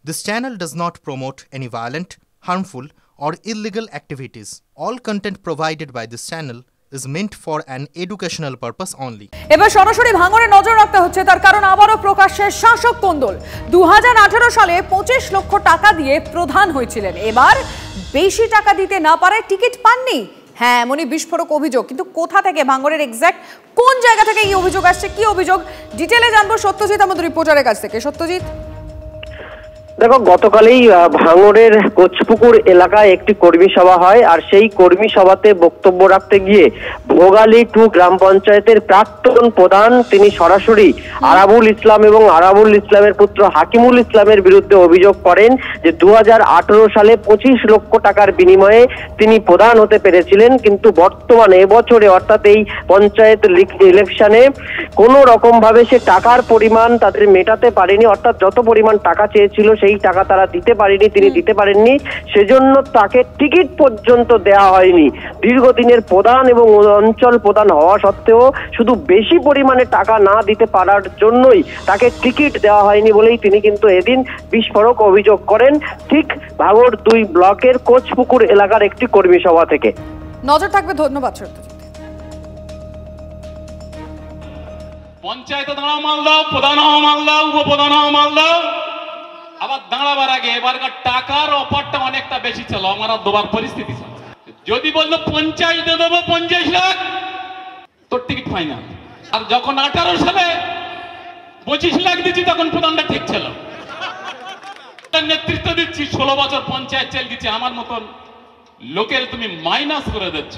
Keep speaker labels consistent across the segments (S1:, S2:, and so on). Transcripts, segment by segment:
S1: This channel does not promote any violent, harmful, or illegal activities. All content provided by this channel is meant for an educational purpose only.
S2: এবার সরাসরি ভাঙড়ে নজর রাখতে হচ্ছে, তার কারণ আবারও প্রকাশ্যে শাসক কোন্দল। 2018 সালে 25 লক্ষ টাকা দিয়ে প্রধান হয়েছিলেন, এবার বেশি টাকা দিতে না পারায় টিকিট পাননি। হ্যাঁ, এমনই বিস্ফোরক অভিযোগ, কিন্তু কোথা থেকে, ভাঙড়ের এক্স্যাক্ট কোন জায়গা থেকে এই অভিযোগ আসছে, কি অভিযোগ, ডিটেইলে জানবো সত্যজিৎ আমাদের রিপোর্টারের কাছ থেকে। সত্যজিৎ,
S3: দেখো, গতকালই ভাঙড়ের কোচপুকুর এলাকায় একটি কর্মী সভা হয়, আর সেই কর্মী সভাতে বক্তব্য রাখতে গিয়ে ভোগালী 2 গ্রাম পঞ্চায়েতের প্রাক্তন প্রধান তিনি সরাসরি আরাবুল ইসলাম এবং আরাবুল ইসলামের পুত্র হাকিমুল ইসলামের বিরুদ্ধে অভিযোগ করেন যে 2018 সালে 25 লক্ষ টাকার বিনিময়ে তিনি প্রধান হতে পেরেছিলেন, কিন্তু বর্তমানে এবছরে অর্থাৎ এই পঞ্চায়েত ইলেকশনে কোনো রকম ভাবে সে টাকার পরিমাণ তাদের মেটাতে পারেনি, অর্থাৎ যত পরিমাণ টাকা চেয়েছিল সেই টাকা তারা দিতে পারেনি, তিনি দিতে পারেননি, সেজন্য তাকে টিকিট পর্যন্ত দেওয়া হয়নি। দীর্ঘদিনের প্রধান এবং অঞ্চল প্রধান হওয়া সত্ত্বেও শুধু বেশি পরিমাণে টাকা না দিতে পারার জন্যই তাকে টিকিট দেওয়া হয়নি বলেই তিনি কিন্তু এদিন বিস্ফোরক অভিযোগ করেন, ঠিক ভাঙড় 2 ব্লকের কোচপুকুর এলাকার একটি কর্মী সভা থেকে।
S2: নজর থাকবে। ধন্যবাদ সত্যজিৎ।
S4: পঞ্চায়েতে দাঁড়াও মাল দাও, প্রধান হওয়া মাল দাও, উপপ্রধান হওয়া মাল দাও, আবার দাঁড়াবার আগে এবারকার টাকার অফারটা অনেকটা বেশি ছিল, আমার দেবার পরিস্থিতি ছিল। যদি বললো 50 দিয়ে দেবো 50 লাখ, তোর টিকিট ফাইনাল। আর যখন 18 সালে 25 লাখ দিচ্ছি তখন প্রধানটা ঠিক ছিল। নেতৃত্ব দিচ্ছি, 16 বছর পঞ্চায়েত চাল দিচ্ছি, আমার মতন লোকের তুমি মাইনাস করে দিচ্ছ।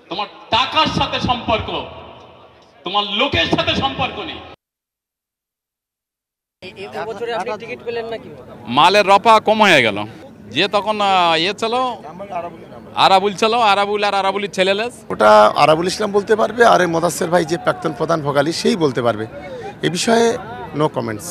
S4: তোমার টাকার সাথে সম্পর্ক, তোমার লোকের সাথে সম্পর্ক নেই। মালের রপা কম হয়ে গেল, যে তখন ছিল আরাবুল ছিল, আরাবুল আর আরাবুলের ছেলেলেস,
S5: ওটা আরাবুল ইসলাম বলতে পারবে, আর মোদাসের ভাই যে প্রাক্তন প্রধান ভোগালী সেই বলতে পারবে। এ বিষয়ে নো কমেন্টস।